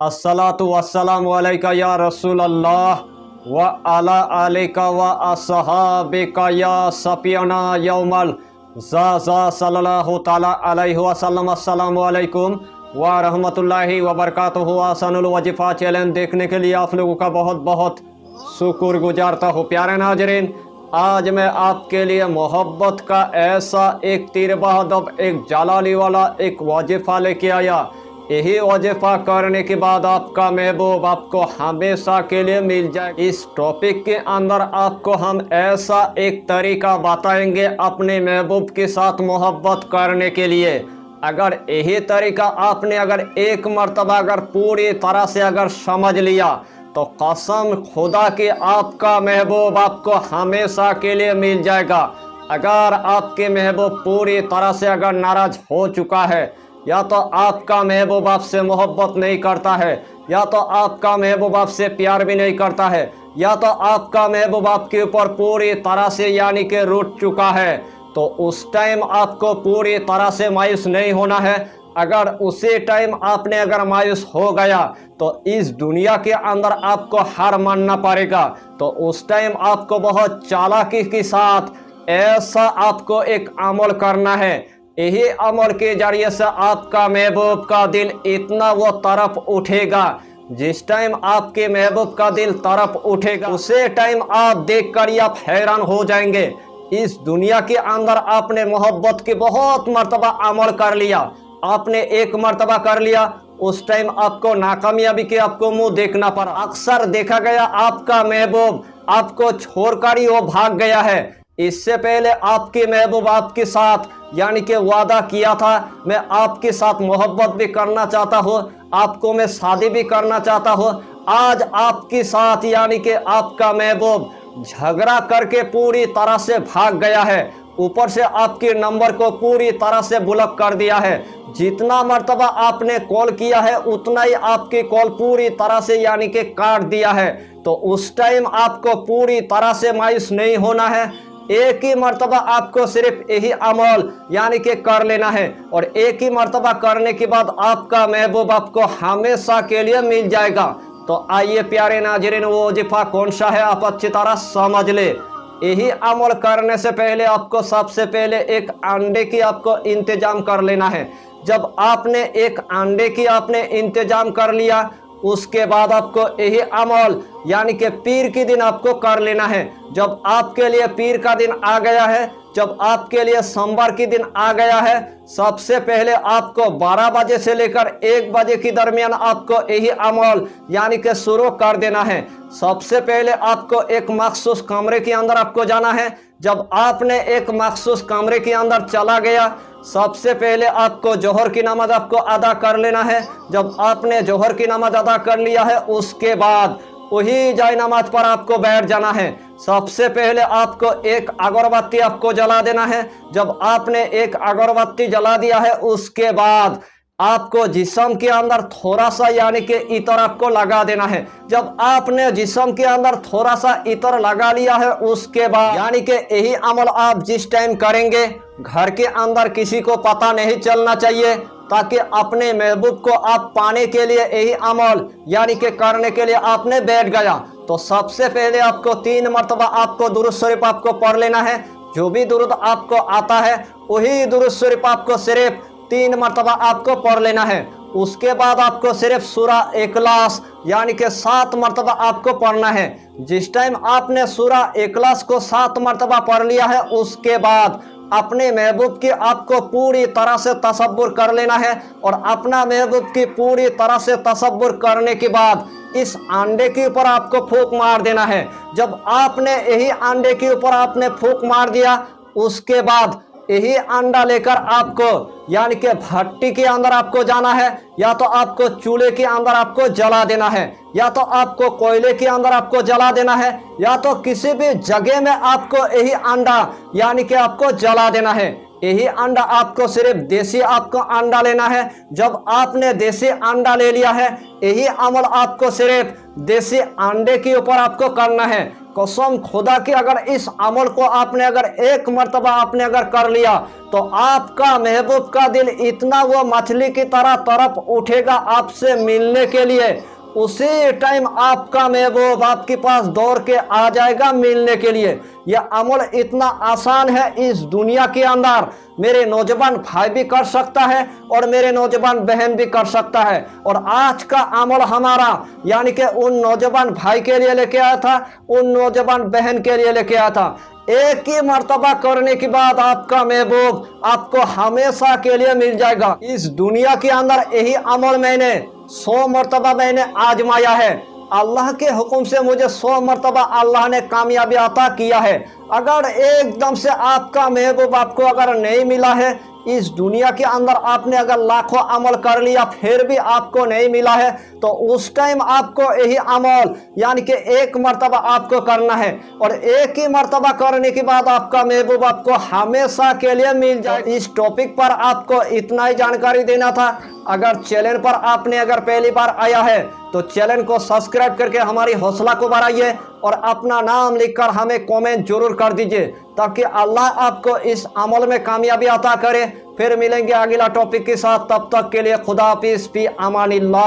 अस्सलातु वस्सलामु अलैका या रसूल अल्लाह व अला आलिका व अस्हाबिका या सफियाना यौमल ज़ा सल्लल्लाहु ताला अलैहि वसल्लम। अस्सलामु अलैकुम व रहमतुल्लाहि व बरकातुहू। आसानुल वजीफ़ा चैलेंज देखने के लिए आप लोगों का बहुत बहुत शुक्र गुजारता हूँ। प्यारे नाज़रीन, आज मैं आपके लिए मोहब्बत का ऐसा एक तीर बहादुर एक जलाली वाला एक वजीफ़ा लेके आया। यही वजीफ़ा करने के बाद आपका महबूब आपको हमेशा के लिए मिल जाए। इस टॉपिक के अंदर आपको हम ऐसा एक तरीका बताएंगे अपने महबूब के साथ मोहब्बत करने के लिए। अगर यही तरीका आपने अगर एक मर्तबा अगर पूरी तरह से अगर समझ लिया तो कसम खुदा की आपका महबूब आपको हमेशा के लिए मिल जाएगा। अगर आपके महबूब पूरी तरह से अगर नाराज हो चुका है, या तो आपका महबूब आपसे मोहब्बत नहीं करता है, या तो आपका महबूब आपसे प्यार भी नहीं करता है, या तो आपका महबूब आपके ऊपर पूरी तरह से यानी कि रूठ चुका है, तो उस टाइम आपको पूरी तरह से मायूस नहीं होना है। अगर उसी टाइम आपने अगर मायूस हो गया तो इस दुनिया के अंदर आपको हार मानना पड़ेगा। तो उस टाइम आपको बहुत चालाकी के साथ ऐसा आपको एक अमल करना है। यही अमल के जरिए से आपका महबूब का दिल इतना वो तरफ उठेगा। जिस टाइम आपके महबूब का दिल तरफ उठेगा उसे टाइम आप देखकर आप हैरान हो जाएंगे। इस दुनिया के अंदर आपने मोहब्बत के बहुत मर्तबा अमल कर लिया, आपने एक मर्तबा कर लिया, उस टाइम आपको नाकामयाबी के आपको मुंह देखना पड़ा। अक्सर देखा गया आपका महबूब आपको छोड़कर ही वो भाग गया है। इससे पहले आपके महबूब आपके साथ यानी कि वादा किया था, मैं आपके साथ मोहब्बत भी करना चाहता हूँ, आपको मैं शादी भी करना चाहता हूँ। आज आपके साथ यानी कि आपका महबूब झगड़ा करके पूरी तरह से भाग गया है, ऊपर से आपके नंबर को पूरी तरह से ब्लॉक कर दिया है। जितना मर्तबा आपने कॉल किया है उतना ही आपकी कॉल पूरी तरह से यानी कि काट दिया है। तो उस टाइम आपको पूरी तरह से मायूस नहीं होना है। एक ही मर्तबा आपको सिर्फ यही अमल यानी कि कर लेना है, और एक ही मर्तबा करने के बाद आपका महबूब आपको हमेशा के लिए मिल जाएगा। तो आइए प्यारे नाज़रीन, वो वजीफा कौन सा है आप अच्छी तरह समझ ले। यही अमल करने से पहले आपको सबसे पहले एक अंडे की आपको इंतजाम कर लेना है। जब आपने एक अंडे की आपने इंतजाम कर लिया, उसके बाद आपको यही अमल यानी कि पीर के दिन आपको कर लेना है। जब आपके लिए पीर का दिन आ गया है, जब आपके लिए सोमवार के दिन आ गया है, सबसे पहले आपको 12 बजे से लेकर 1 बजे के दरमियान आपको यही अमल यानी कि शुरू कर देना है। सबसे पहले आपको एक मखसूस कमरे के अंदर आपको जाना है। जब आपने एक मखसूस कमरे के अंदर चला गया, सबसे पहले आपको जोहर की नमाज आपको अदा कर लेना है। जब आपने जोहर की नमाज अदा कर लिया है, उसके बाद वही जाय नमाज पर आपको बैठ जाना है। सबसे पहले आपको एक अगरबत्ती आपको जला देना है। जब आपने एक अगरबत्ती जला दिया है, उसके बाद आपको जिस्म के अंदर थोड़ा सा यानी कि इतर आपको लगा देना है। जब आपने जिस्म के अंदर थोड़ा सा इतर लगा लिया है, उसके बाद यानी कि यही अमल आप जिस टाइम करेंगे घर के अंदर किसी को पता नहीं चलना चाहिए, ताकि अपने महबूब को आप पाने के लिए यही अमल यानी कि करने के लिए आपने बैठ गया। तो सबसे पहले आपको 3 मरतबा आपको दुरूद शरीफ आपको पढ़ लेना है। जो भी दुरूद आपको आता है वही दुरूद शरीफ आपको सिर्फ 3 मरतबा आपको पढ़ लेना है। उसके बाद आपको सिर्फ सूरा इखलास यानी कि 7 मरतबा आपको पढ़ना है। जिस टाइम आपने सूरा इखलास को 7 मरतबा पढ़ लिया है, उसके बाद अपने महबूब की आपको पूरी तरह से तसव्वुर कर लेना है, और अपना महबूब की पूरी तरह से तसव्वुर करने के बाद इस अंडे के ऊपर आपको फूंक मार देना है। जब आपने यही अंडे के ऊपर आपने फूंक मार दिया, उसके बाद यही अंडा लेकर आपको यानी कि भट्टी के अंदर आपको जाना है, या तो आपको चूल्हे के अंदर आपको जला देना है, या तो आपको कोयले के अंदर आपको जला देना है, या तो किसी भी जगह में आपको यही अंडा यानी कि आपको जला देना है। यही अंडा आपको सिर्फ देसी आपको अंडा लेना है। जब आपने देसी अंडा ले लिया है, यही अमल आपको सिर्फ देसी अंडे के ऊपर आपको करना है। कसम खुदा की, अगर इस अमल को आपने अगर एक मर्तबा आपने अगर कर लिया तो आपका महबूब का दिल इतना वो मछली की तरह तरफ उठेगा आपसे मिलने के लिए। उसी टाइम आपका महबूब आपके पास दौड़ के आ जाएगा मिलने के लिए। यह अमल इतना आसान है इस दुनिया के अंदर। मेरे नौजवान भाई भी कर सकता है और मेरे नौजवान बहन भी कर सकता है। और आज का अमल हमारा यानी कि उन नौजवान भाई के लिए लेके आया था, उन नौजवान बहन के लिए लेके आया था। एक ही मर्तबा करने के बाद आपका महबूब आपको हमेशा के लिए मिल जाएगा। इस दुनिया के अंदर यही अमल मैंने 100 मर्तबा मैंने आजमाया है। अल्लाह के हुक्म से मुझे 100 मर्तबा अल्लाह ने कामयाबी अता किया है। अगर एकदम से आपका महबूब आपको अगर नहीं मिला है, इस दुनिया के अंदर आपने अगर लाखों अमल कर लिया फिर भी आपको नहीं मिला है, तो उस टाइम आपको यही अमल यानी कि एक मर्तबा आपको करना है। और एक ही मर्तबा करने के बाद आपका महबूब आपको हमेशा के लिए मिल जाए। इस टॉपिक पर आपको इतना ही जानकारी देना था। अगर चैनल पर आपने अगर पहली बार आया है तो चैनल को सब्सक्राइब करके हमारी हौसला को बढ़ाइए और अपना नाम लिखकर हमें कमेंट जरूर कर दीजिए, ताकि अल्लाह आपको इस अमल में कामयाबी अता करे। फिर मिलेंगे अगला टॉपिक के साथ, तब तक के लिए खुदा हाफिज़, फी अमानिल्लाह।